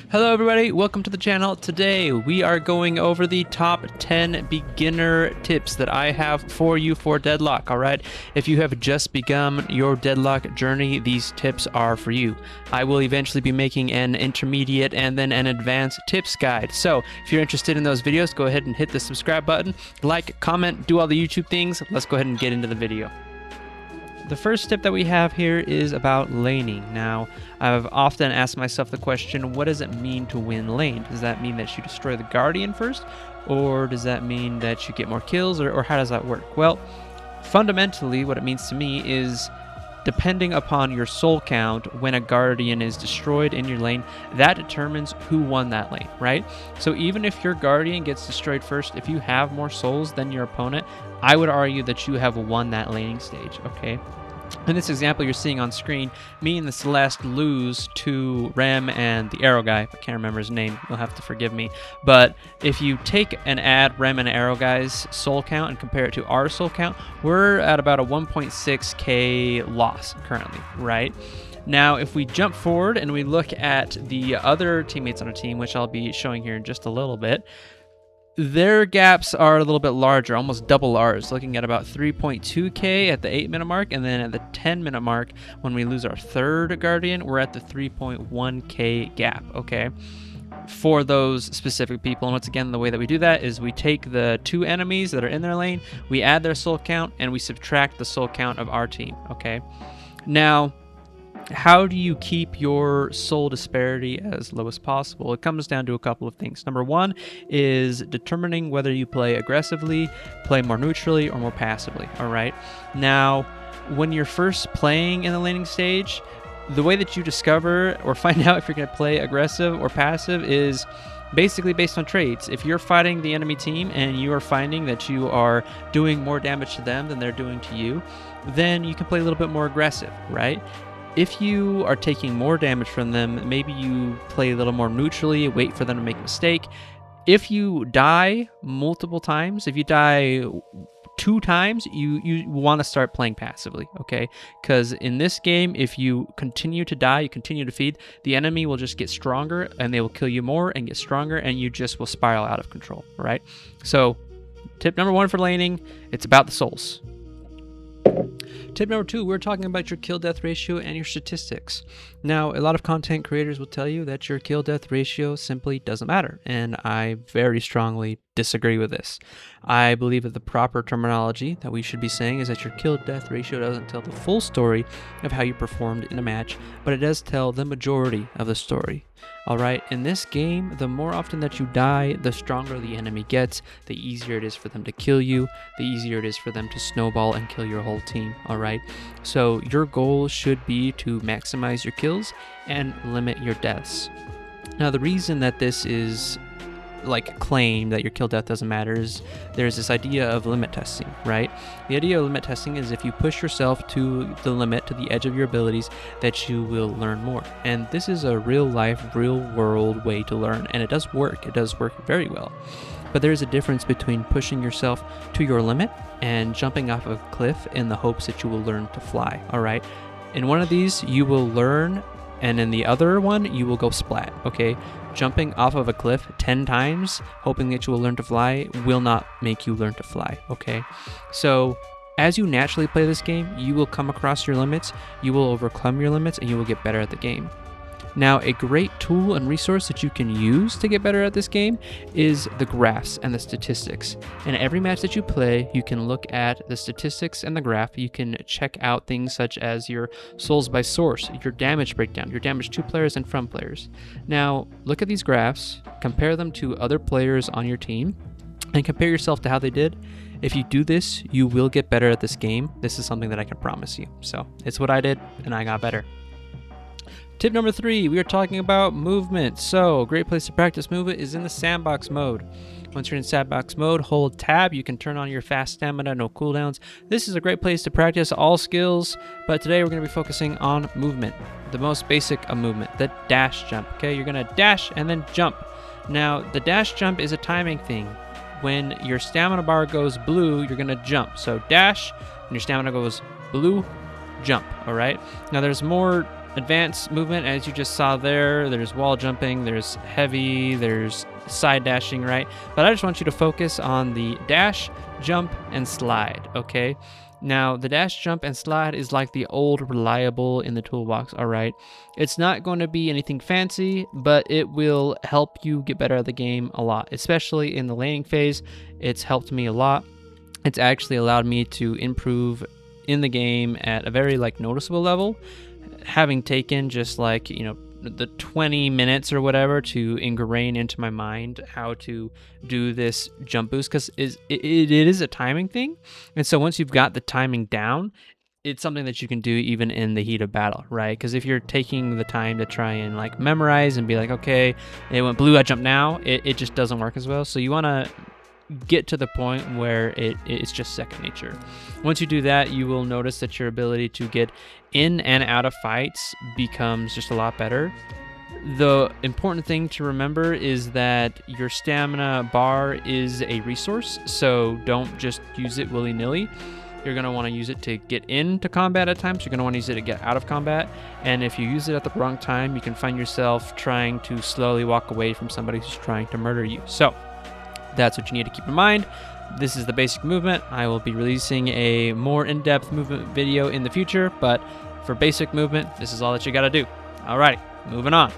Hello everybody, welcome to the channel. Today we are going over the top 10 beginner tips that I have for you for Deadlock, alright? If you have just begun your Deadlock journey, these tips are for you. I will eventually be making an intermediate and then an advanced tips guide. So if you're interested in those videos, go ahead and hit the subscribe button, like, comment, do all the YouTube things. Let's go ahead and get into the video. The first tip that we have here is about laning. Now, I've often asked myself the question, what does it mean to win lane? Does that mean that you destroy the Guardian first? Or does that mean that you get more kills? Or how does that work? Well, fundamentally, what it means to me is depending upon your soul count, when a Guardian is destroyed in your lane, that determines who won that lane, right? So even if your Guardian gets destroyed first, if you have more souls than your opponent, I would argue that you have won that laning stage, okay? In this example you're seeing on screen, me and the Celeste lose to Rem and the Arrow guy. I can't remember his name, you'll have to forgive me. But if you take and add Rem and Arrow guy's soul count and compare it to our soul count, we're at about a 1.6k loss currently, right? Now, if we jump forward and we look at the other teammates on our team, which I'll be showing here in just a little bit, their gaps are a little bit larger, almost double ours, looking at about 3.2k at the 8-minute mark, and then at the 10-minute mark, when we lose our third Guardian, we're at the 3.1k gap, okay? For those specific people. And once again, the way that we do that is we take the two enemies that are in their lane, we add their soul count, and we subtract the soul count of our team, okay? Now, how do you keep your soul disparity as low as possible? It comes down to a couple of things. Number one is determining whether you play aggressively, play more neutrally, or more passively, all right? Now, when you're first playing in the laning stage, the way that you discover or find out if you're going to play aggressive or passive is basically based on traits. If you're fighting the enemy team and you are finding that you are doing more damage to them than they're doing to you, then you can play a little bit more aggressive, right? If you are taking more damage from them, maybe you play a little more neutrally, wait for them to make a mistake. If you die multiple times, if you die 2 times, you want to start playing passively, okay? Because in this game, if you continue to die, you continue to feed, the enemy will just get stronger and they will kill you more and get stronger, and you just will spiral out of control, right? So tip number 1 for laning, it's about the souls. Tip number 2, we're talking about your kill-death ratio and your statistics. Now, a lot of content creators will tell you that your kill-death ratio simply doesn't matter, and I very strongly disagree with this. I believe that the proper terminology that we should be saying is that your kill-death ratio doesn't tell the full story of how you performed in a match, but it does tell the majority of the story. Alright, in this game, the more often that you die, the stronger the enemy gets, the easier it is for them to kill you, the easier it is for them to snowball and kill your whole team, alright? So your goal should be to maximize your kills and limit your deaths. Now, the reason that this is like claim that your kill death doesn't matter is there's this idea of limit testing, right? The idea of limit testing is if you push yourself to the limit, to the edge of your abilities, that you will learn more. And this is a real life, real world way to learn, and it does work. It does work very well. But there's a difference between pushing yourself to your limit and jumping off of a cliff in the hopes that you will learn to fly, all right? In one of these, you will learn, and in the other one, you will go splat, okay? Jumping off of a cliff 10 times, hoping that you will learn to fly, will not make you learn to fly, okay? So, as you naturally play this game, you will come across your limits, you will overcome your limits, and you will get better at the game. Now, a great tool and resource that you can use to get better at this game is the graphs and the statistics. In every match that you play, you can look at the statistics and the graph. You can check out things such as your souls by source, your damage breakdown, your damage to players and from players. Now, look at these graphs, compare them to other players on your team, and compare yourself to how they did. If you do this, you will get better at this game. This is something that I can promise you. So, it's what I did, and I got better. Tip number 3, we are talking about movement. So, a great place to practice movement is in the sandbox mode. Once you're in sandbox mode, hold tab. You can turn on your fast stamina, no cooldowns. This is a great place to practice all skills, but today we're going to be focusing on movement. The most basic of movement, the dash jump. Okay, you're going to dash and then jump. Now, the dash jump is a timing thing. When your stamina bar goes blue, you're going to jump. So dash, when your stamina goes blue, jump, all right? Now, there's more advanced movement, as you just saw there. There's wall jumping, there's heavy, there's side dashing, right? But I just want you to focus on the dash, jump, and slide, okay? Now, the dash, jump, and slide is like the old reliable in the toolbox, all right? It's not going to be anything fancy, but it will help you get better at the game a lot, especially in the laning phase. It's helped me a lot. It's actually allowed me to improve in the game at a very noticeable level, having taken just the 20 minutes or whatever to ingrain into my mind how to do this jump boost, because it is a timing thing. And so once you've got the timing down, it's something that you can do even in the heat of battle, right? Because if you're taking the time to try and memorize and be okay, it went blue, I jump now, it just doesn't work as well. So you want to get to the point where it's just second nature. Once you do that, you will notice that your ability to get in and out of fights becomes just a lot better. The important thing to remember is that your stamina bar is a resource, so don't just use it willy-nilly. You're going to want to use it to get into combat at times. You're going to want to use it to get out of combat. And if you use it at the wrong time, you can find yourself trying to slowly walk away from somebody who's trying to murder you. So that's what you need to keep in mind. This is the basic movement. I will be releasing a more in-depth movement video in the future, but for basic movement, this is all that you got to do. Alrighty, moving on.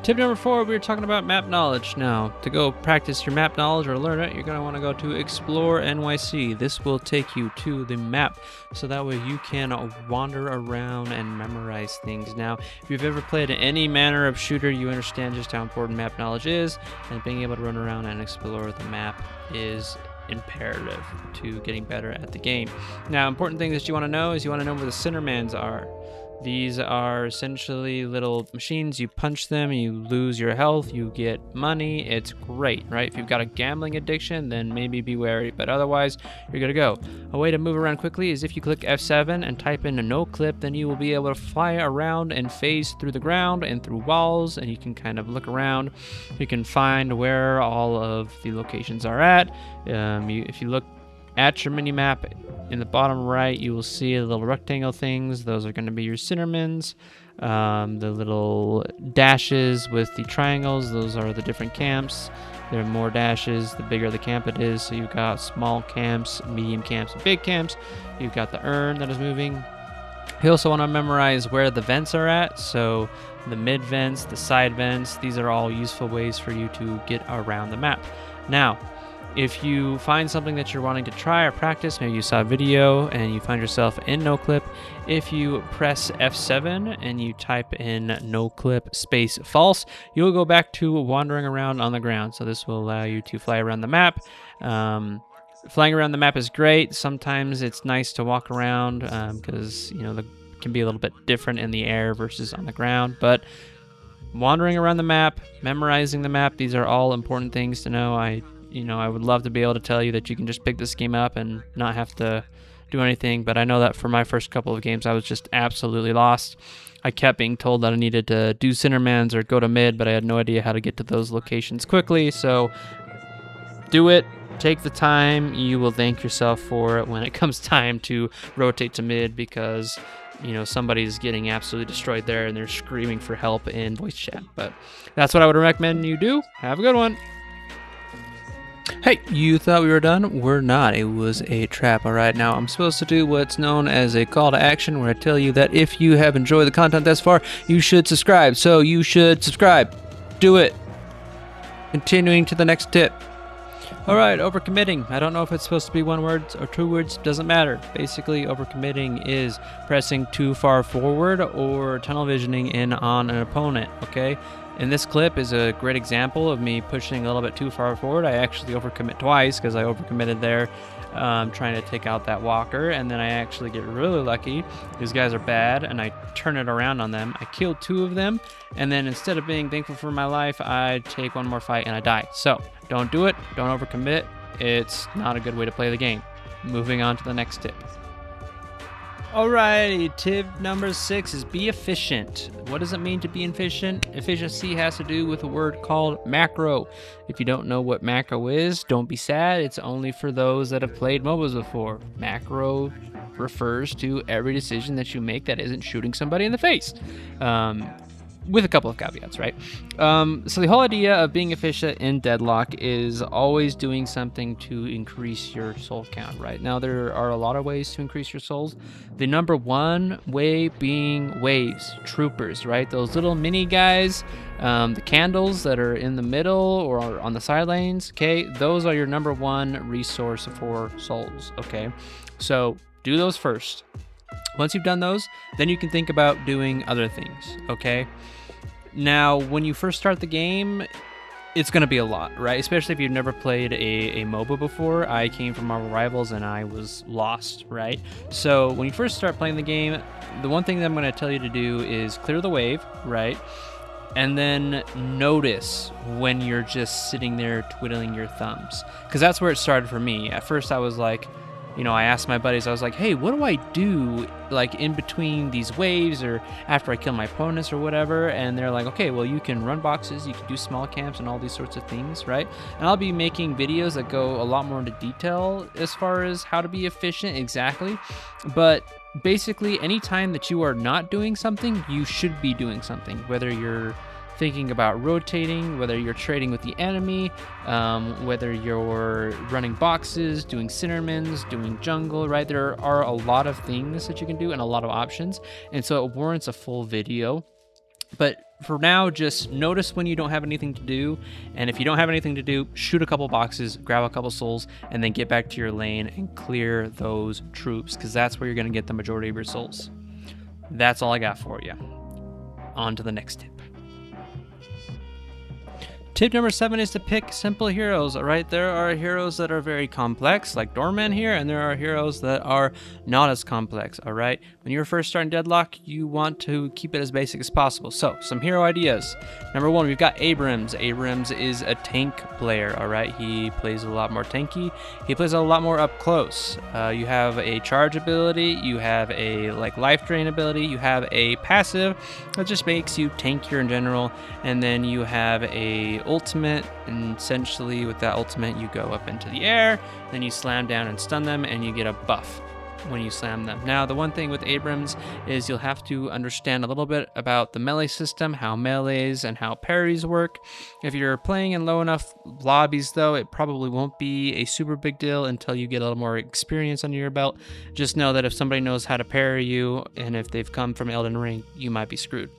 Tip number 4, we were talking about map knowledge. Now, to go practice your map knowledge or learn it, you're going to want to go to Explore NYC. This will take you to the map, so that way you can wander around and memorize things. Now, if you've ever played any manner of shooter, you understand just how important map knowledge is, and being able to run around and explore the map is imperative to getting better at the game. Now, important things that you want to know is you want to know where the centermans are. These are essentially little machines. You punch them, you lose your health, you get money. It's great, right? If you've got a gambling addiction, then maybe be wary, but otherwise, you're good to go. A way to move around quickly is if you click F7 and type in a no clip, then you will be able to fly around and phase through the ground and through walls, and you can kind of look around. You can find where all of the locations are at. If you look at your mini map in the bottom right, you will see the little rectangle things. Those are going to be your centermans. The little dashes with the triangles, those are the different camps. There are more dashes the bigger the camp it is. So you've got small camps, medium camps, and big camps. You've got the urn that is moving. You also want to memorize where the vents are at. So the mid vents, the side vents, these are all useful ways for you to get around the map. Now, if you find something that you're wanting to try or practice, maybe you saw a video and you find yourself in no clip, if you press F7 and you type in no clip space false, you'll go back to wandering around on the ground. So this will allow you to fly around the map. Flying around the map is great. Sometimes it's nice to walk around because it can be a little bit different in the air versus on the ground. But wandering around the map, memorizing the map, these are all important things to know. I would love to be able to tell you that you can just pick this game up and not have to do anything, but I know that for my first couple of games, I was just absolutely lost. I kept being told that I needed to do centermans or go to mid, but I had no idea how to get to those locations quickly, so do it. Take the time. You will thank yourself for it when it comes time to rotate to mid, because somebody's getting absolutely destroyed there and they're screaming for help in voice chat. But that's what I would recommend you do. Have a good one. Hey, you thought we were done? We're not. It was a trap. All right, now I'm supposed to do what's known as a call to action, where I tell you that if you have enjoyed the content thus far, you should subscribe. So you should subscribe. Do it. Continuing to the next tip. All right, overcommitting. I don't know if it's supposed to be 1 word or 2 words. Doesn't matter. Basically, overcommitting is pressing too far forward or tunnel visioning in on an opponent, okay? And this clip is a great example of me pushing a little bit too far forward. I actually overcommit twice because I overcommitted there trying to take out that walker, and then I actually get really lucky. These guys are bad, and I turn it around on them. I kill 2 of them, and then instead of being thankful for my life, I take 1 more fight and I die. So don't do it. Don't overcommit. It's not a good way to play the game. Moving on to the next tip. Alrighty, tip number 6 is be efficient. What does it mean to be efficient? Efficiency has to do with a word called macro. If you don't know what macro is, don't be sad. It's only for those that have played MOBAs before. Macro refers to every decision that you make that isn't shooting somebody in the face. With a couple of caveats, right? So the whole idea of being efficient in Deadlock is always doing something to increase your soul count, right? Now, there are a lot of ways to increase your souls. The number one way being waves, troopers, right? Those little mini guys, the candles that are in the middle or on the side lanes, okay? Those are your number one resource for souls, okay? So do those first. Once you've done those, then you can think about doing other things, okay? Now, when you first start the game, it's going to be a lot, right? Especially if you've never played a MOBA before. I came from Marvel Rivals and I was lost, right? So when you first start playing the game, the one thing that I'm going to tell you to do is clear the wave, right? And then notice when you're just sitting there twiddling your thumbs. Because that's where it started for me. At first I was like, you know, I asked my buddies, I was like, hey, what do I do like in between these waves or after I kill my opponents or whatever? And they're like, okay, well, you can run boxes, you can do small camps and all these sorts of things, right? And I'll be making videos that go a lot more into detail as far as how to be efficient exactly. But basically, anytime that you are not doing something, you should be doing something, whether you're thinking about rotating, whether you're trading with the enemy, whether you're running boxes, doing Cinnamons, doing jungle, right? There are a lot of things that you can do and a lot of options. And so it warrants a full video. But for now, just notice when you don't have anything to do. And if you don't have anything to do, shoot a couple boxes, grab a couple souls, and then get back to your lane and clear those troops, because that's where you're going to get the majority of your souls. That's all I got for you. On to the next tip. Tip number 7 is to pick simple heroes, all right? There are heroes that are very complex, like Doorman here, and there are heroes that are not as complex, all right? When you're first starting Deadlock, you want to keep it as basic as possible. So, some hero ideas. Number 1, we've got Abrams. Abrams is a tank player, all right? He plays a lot more tanky. He plays a lot more up close. You have a charge ability, you have a life drain ability, you have a passive that just makes you tankier in general, and then you have a ultimate, and essentially with that ultimate you go up into the air, then you slam down and stun them, and you get a buff when you slam them. Now, the one thing with Abrams is you'll have to understand a little bit about the melee system, how melees and how parries work. If you're playing in low enough lobbies, though, it probably won't be a super big deal until you get a little more experience under your belt. Just know that if somebody knows how to parry you, and if they've come from Elden Ring, you might be screwed.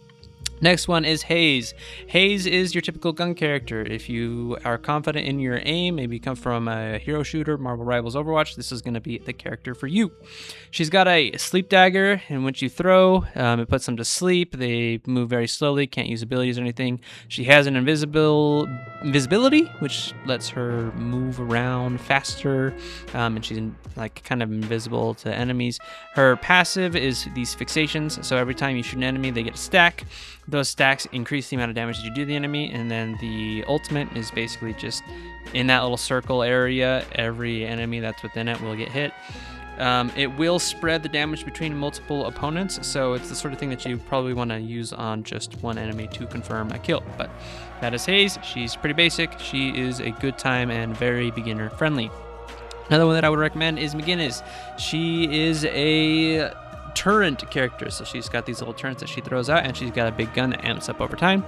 Next one is Haze. Haze is your typical gun character. If you are confident in your aim, maybe you come from a hero shooter, Marvel Rivals, Overwatch, this is going to be the character for you. She's got a sleep dagger, and once you throw, it puts them to sleep. They move very slowly, can't use abilities or anything. She has an invisibility, which lets her move around faster, and she's kind of invisible to enemies. Her passive is these fixations, so every time you shoot an enemy, they get a stack. Those stacks increase the amount of damage that you do to the enemy, and then the ultimate is basically just in that little circle area, every enemy that's within it will get hit. It will spread the damage between multiple opponents, so it's the sort of thing that you probably want to use on just one enemy to confirm a kill. But that is Haze. She's pretty basic. She is a good time and very beginner friendly. Another one that I would recommend is McGinnis. She is a turret character, so she's got these little turrets that she throws out, and she's got a big gun that amps up over time.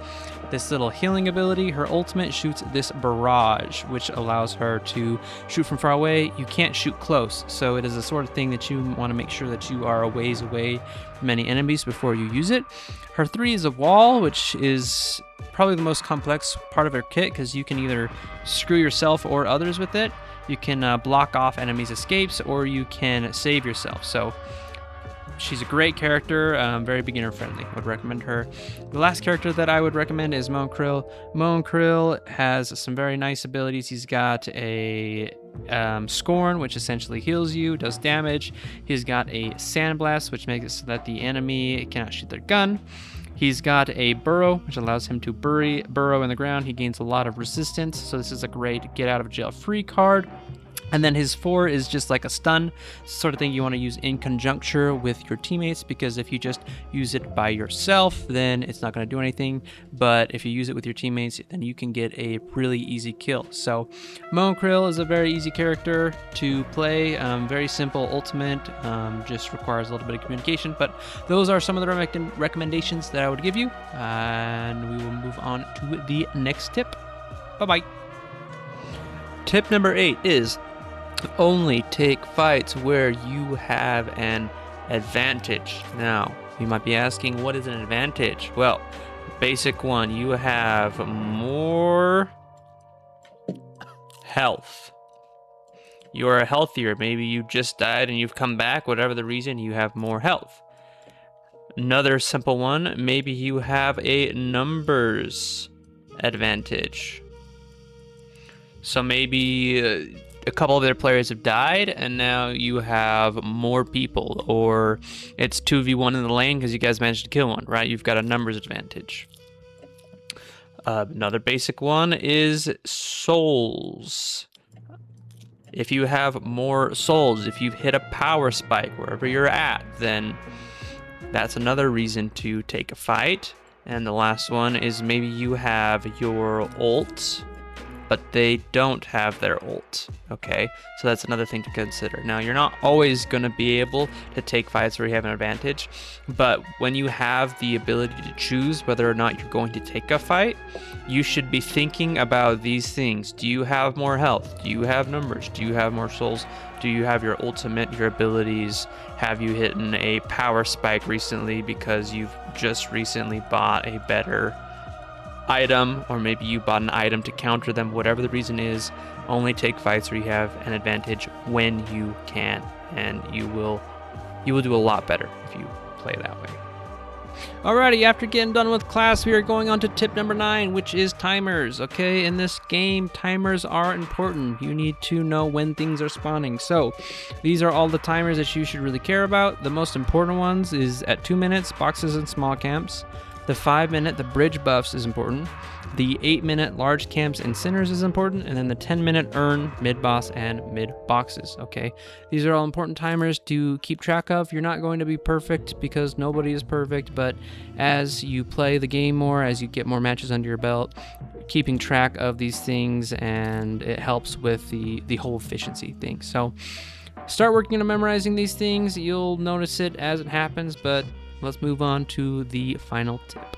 This little healing ability, her ultimate shoots this barrage, which allows her to shoot from far away. You can't shoot close, so it is the sort of thing that you want to make sure that you are a ways away from any enemies before you use it. Her 3 is a wall, which is probably the most complex part of her kit, because you can either screw yourself or others with it. You can block off enemies' escapes, or you can save yourself. So she's a great character, very beginner friendly. Would recommend her. The last character that I would recommend is Moan-Krill. Moan-Krill has some very nice abilities. He's got a Scorn, which essentially heals you, does damage. He's got a Sandblast, which makes it so that the enemy cannot shoot their gun. He's got a Burrow, which allows him to burrow in the ground. He gains a lot of resistance, so this is a great get out of jail free card. And then his 4 is just like a stun, sort of thing you want to use in conjuncture with your teammates, because if you just use it by yourself, then it's not going to do anything. But if you use it with your teammates, then you can get a really easy kill. So Mo Krill is a very easy character to play, very simple ultimate, just requires a little bit of communication. But those are some of the recommendations that I would give you, and we will move on to the next tip. Bye-bye. Tip number 8 is only take fights where you have an advantage. Now, you might be asking, what is an advantage? Well, basic one, you have more health. You are healthier. Maybe you just died and you've come back, whatever the reason, you have more health. Another simple one, maybe you have a numbers advantage. So maybe a couple of their players have died, and now you have more people, or it's 2v1 in the lane because you guys managed to kill one, right? You've got a numbers advantage. Another basic one is souls. If you have more souls, if you've hit a power spike wherever you're at, then that's another reason to take a fight. And the last one is maybe you have your ult, but they don't have their ult, okay? So that's another thing to consider. Now, you're not always going to be able to take fights where you have an advantage, but when you have the ability to choose whether or not you're going to take a fight, you should be thinking about these things. Do you have more health? Do you have numbers? Do you have more souls? Do you have your ultimate, your abilities? Have you hit a power spike recently because you've just recently bought a better item, or maybe you bought an item to counter them? Whatever the reason is, only take fights where you have an advantage when you can, and you will do a lot better if you play that way. Alrighty, after getting done with class, we are going on to tip number 9, which is timers. Okay, in this game, timers are important. You need to know when things are spawning. So these are all the timers that you should really care about. The most important ones is at 2 minutes, boxes and small camps. The 5-minute, the bridge buffs is important. The 8-minute large camps and centers is important. And then the 10-minute earn, mid-boss, and mid-boxes, okay? These are all important timers to keep track of. You're not going to be perfect because nobody is perfect, but as you play the game more, as you get more matches under your belt, keeping track of these things, and it helps with the whole efficiency thing. So start working on memorizing these things. You'll notice it as it happens, but let's move on to the final tip.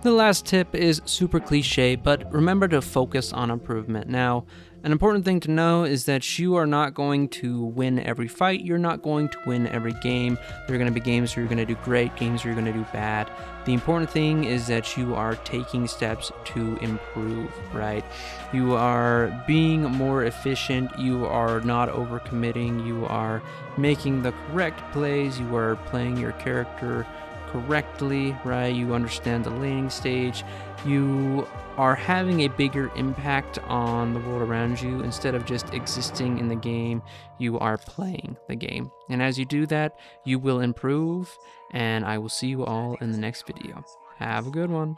The last tip is super cliche, but remember to focus on improvement. Now, an important thing to know is that you are not going to win every fight. You're not going to win every game. There are going to be games where you're going to do great, games where you're going to do bad. The important thing is that you are taking steps to improve, right? You are being more efficient. You are not overcommitting. You are making the correct plays. You are playing your character correctly, right? You understand the laning stage. You are having a bigger impact on the world around you. Instead of just existing in the game, you are playing the game. And as you do that, you will improve, and I will see you all in the next video. Have a good one.